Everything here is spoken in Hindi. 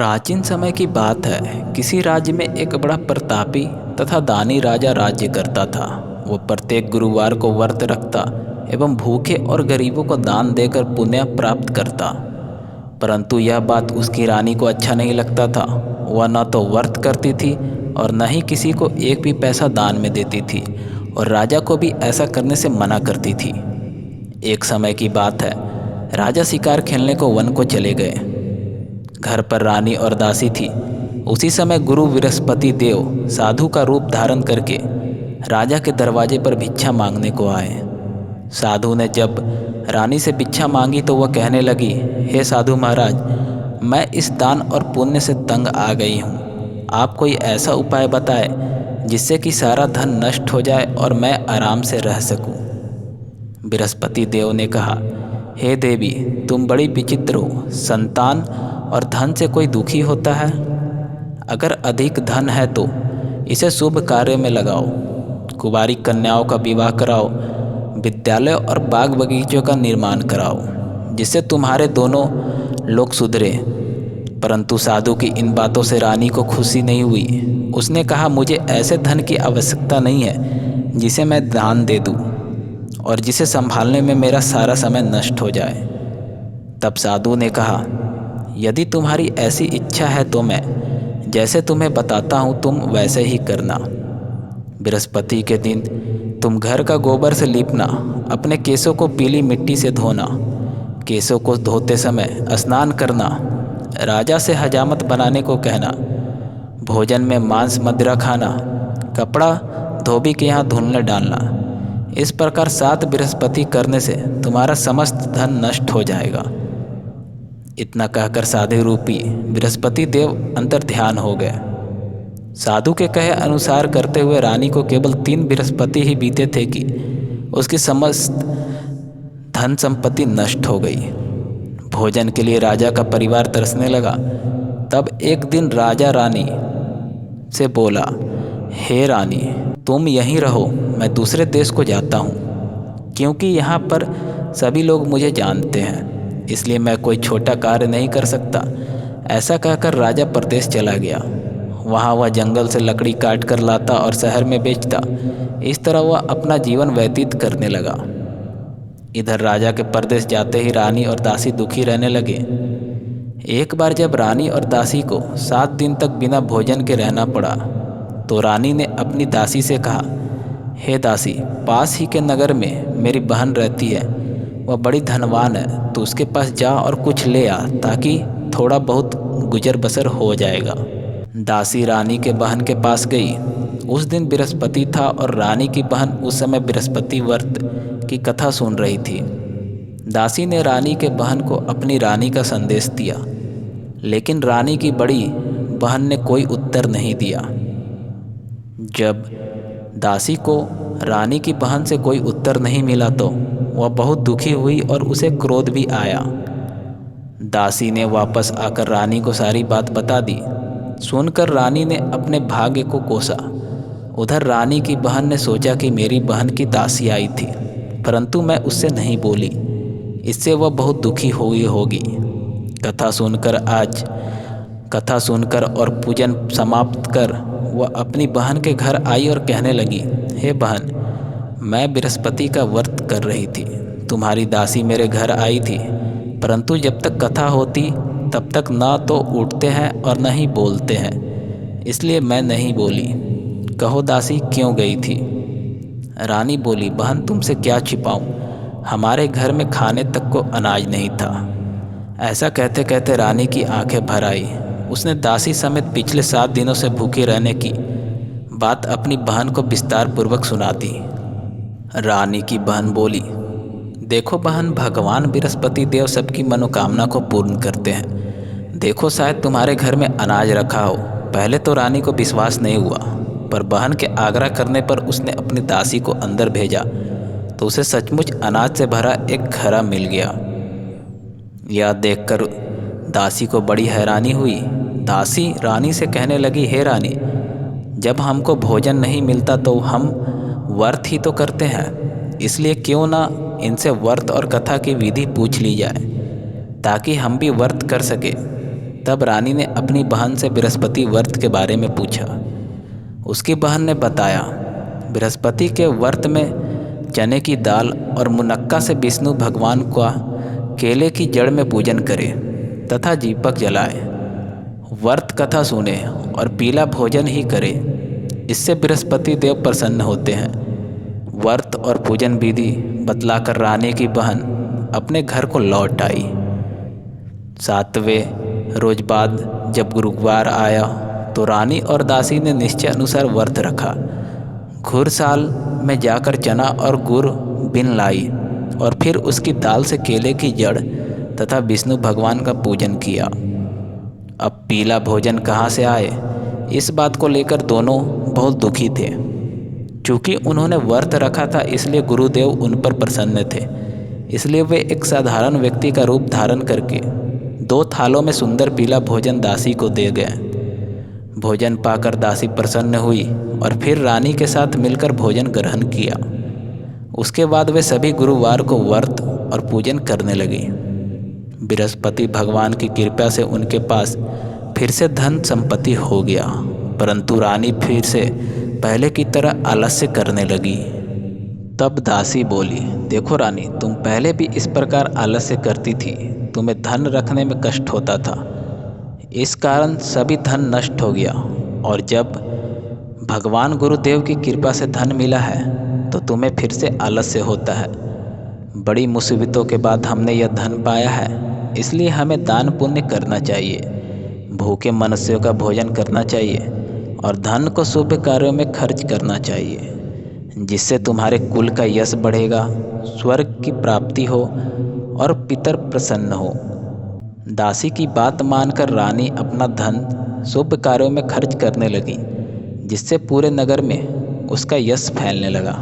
प्राचीन समय की बात है। किसी राज्य में एक बड़ा प्रतापी तथा दानी राजा राज्य करता था। वो प्रत्येक गुरुवार को व्रत रखता एवं भूखे और गरीबों को दान देकर पुण्य प्राप्त करता। परंतु यह बात उसकी रानी को अच्छा नहीं लगता था। वह न तो व्रत करती थी और न ही किसी को एक भी पैसा दान में देती थी, और राजा को भी ऐसा करने से मना करती थी। एक समय की बात है, राजा शिकार खेलने को वन को चले गए। घर पर रानी और दासी थी। उसी समय गुरु बृहस्पति देव साधु का रूप धारण करके राजा के दरवाजे पर भिक्षा मांगने को आए। साधु ने जब रानी से भिक्षा मांगी तो वह कहने लगी, हे साधु महाराज, मैं इस दान और पुण्य से तंग आ गई हूँ। आप कोई ऐसा उपाय बताए जिससे कि सारा धन नष्ट हो जाए और मैं आराम से रह सकूं। बृहस्पति देव ने कहा, हे देवी, तुम बड़ी विचित्र हो। संतान और धन से कोई दुखी होता है? अगर अधिक धन है तो इसे शुभ कार्य में लगाओ। कुंवारी कन्याओं का विवाह कराओ, विद्यालय और बाग बगीचों का निर्माण कराओ, जिससे तुम्हारे दोनों लोग सुधरे। परंतु साधु की इन बातों से रानी को खुशी नहीं हुई। उसने कहा, मुझे ऐसे धन की आवश्यकता नहीं है जिसे मैं दान दे दूं और जिसे संभालने में मेरा सारा समय नष्ट हो जाए। तब साधु ने कहा, यदि तुम्हारी ऐसी इच्छा है तो मैं जैसे तुम्हें बताता हूँ तुम वैसे ही करना। बृहस्पति के दिन तुम घर का गोबर से लीपना, अपने केसों को पीली मिट्टी से धोना, केसों को धोते समय स्नान करना, राजा से हजामत बनाने को कहना, भोजन में मांस मदिरा खाना, कपड़ा धोबी के यहाँ धुलने डालना। इस प्रकार 7 बृहस्पति करने से तुम्हारा समस्त धन नष्ट हो जाएगा। इतना कहकर साधु रूपी बृहस्पति देव अंतर ध्यान हो गए। साधु के कहे अनुसार करते हुए रानी को केवल 3 बृहस्पति ही बीते थे कि उसकी समस्त धन संपत्ति नष्ट हो गई। भोजन के लिए राजा का परिवार तरसने लगा। तब एक दिन राजा रानी से बोला, हे रानी, तुम यहीं रहो, मैं दूसरे देश को जाता हूँ, क्योंकि यहाँ पर सभी लोग मुझे जानते हैं, इसलिए मैं कोई छोटा कार्य नहीं कर सकता। ऐसा कहकर राजा प्रदेश चला गया। वहाँ वह जंगल से लकड़ी काट कर लाता और शहर में बेचता। इस तरह वह अपना जीवन व्यतीत करने लगा। इधर राजा के प्रदेश जाते ही रानी और दासी दुखी रहने लगे। एक बार जब रानी और दासी को 7 दिन तक बिना भोजन के रहना पड़ा तो रानी ने अपनी दासी से कहा, हे दासी, पास ही के नगर में मेरी बहन रहती है, वह बड़ी धनवान है, तो उसके पास जा और कुछ ले आ, ताकि थोड़ा बहुत गुजर बसर हो जाएगा। दासी रानी के बहन के पास गई। उस दिन बृहस्पति था और रानी की बहन उस समय बृहस्पति व्रत की कथा सुन रही थी। दासी ने रानी के बहन को अपनी रानी का संदेश दिया, लेकिन रानी की बड़ी बहन ने कोई उत्तर नहीं दिया। जब दासी को रानी की बहन से कोई उत्तर नहीं मिला तो वह बहुत दुखी हुई और उसे क्रोध भी आया। दासी ने वापस आकर रानी को सारी बात बता दी। सुनकर रानी ने अपने भाग्य को कोसा। उधर रानी की बहन ने सोचा कि मेरी बहन की दासी आई थी, परंतु मैं उससे नहीं बोली, इससे वह बहुत दुखी हुई होगी। कथा सुनकर और पूजन समाप्त कर वह अपनी बहन के घर आई और कहने लगी, हे बहन, मैं बृहस्पति का व्रत कर रही थी। तुम्हारी दासी मेरे घर आई थी, परंतु जब तक कथा होती तब तक ना तो उठते हैं और न ही बोलते हैं, इसलिए मैं नहीं बोली। कहो दासी, क्यों गई थी? रानी बोली, बहन, तुमसे क्या छिपाऊं, हमारे घर में खाने तक को अनाज नहीं था। ऐसा कहते कहते रानी की आंखें भर आई। उसने दासी समेत पिछले 7 दिनों से भूखे रहने की बात अपनी बहन को विस्तार पूर्वक सुना दी। रानी की बहन बोली, देखो बहन, भगवान बृहस्पति देव सबकी मनोकामना को पूर्ण करते हैं। देखो, शायद तुम्हारे घर में अनाज रखा हो। पहले तो रानी को विश्वास नहीं हुआ, पर बहन के आग्रह करने पर उसने अपनी दासी को अंदर भेजा तो उसे सचमुच अनाज से भरा एक घड़ा मिल गया। यह देखकर दासी को बड़ी हैरानी हुई। दासी रानी से कहने लगी, हे रानी, जब हमको भोजन नहीं मिलता तो हम व्रत ही तो करते हैं, इसलिए क्यों ना इनसे व्रत और कथा की विधि पूछ ली जाए, ताकि हम भी व्रत कर सके। तब रानी ने अपनी बहन से बृहस्पति व्रत के बारे में पूछा। उसकी बहन ने बताया, बृहस्पति के व्रत में चने की दाल और मुनक्का से विष्णु भगवान का केले की जड़ में पूजन करे तथा दीपक जलाए, व्रत कथा सुने और पीला भोजन ही करे। इससे बृहस्पति देव प्रसन्न होते हैं। व्रत और पूजन विधि बतलाकर रानी की बहन अपने घर को लौट आई। 7वें रोज बाद जब गुरुवार आया तो रानी और दासी ने निश्चय अनुसार व्रत रखा। घुड़साल में जाकर चना और गुड़ बिन लाई और फिर उसकी दाल से केले की जड़ तथा विष्णु भगवान का पूजन किया। अब पीला भोजन कहाँ से आए, इस बात को लेकर दोनों बहुत दुखी थे। चूँकि उन्होंने व्रत रखा था इसलिए गुरुदेव उन पर प्रसन्न थे, इसलिए वे एक साधारण व्यक्ति का रूप धारण करके 2 थालों में सुंदर पीला भोजन दासी को दे गए। भोजन पाकर दासी प्रसन्न हुई और फिर रानी के साथ मिलकर भोजन ग्रहण किया। उसके बाद वे सभी गुरुवार को व्रत और पूजन करने लगी। बृहस्पति भगवान की कृपा से उनके पास फिर से धन संपत्ति हो गया, परंतु रानी फिर से पहले की तरह आलस्य करने लगी। तब दासी बोली, देखो रानी, तुम पहले भी इस प्रकार आलस्य करती थी, तुम्हें धन रखने में कष्ट होता था, इस कारण सभी धन नष्ट हो गया, और जब भगवान गुरुदेव की कृपा से धन मिला है तो तुम्हें फिर से आलस्य होता है। बड़ी मुसीबतों के बाद हमने यह धन पाया है, इसलिए हमें दान पुण्य करना चाहिए, भूखे मनुष्यों का भोजन करना चाहिए और धन को शुभ कार्यों में खर्च करना चाहिए, जिससे तुम्हारे कुल का यश बढ़ेगा, स्वर्ग की प्राप्ति हो और पितर प्रसन्न हो। दासी की बात मानकर रानी अपना धन शुभ कार्यों में खर्च करने लगी, जिससे पूरे नगर में उसका यश फैलने लगा।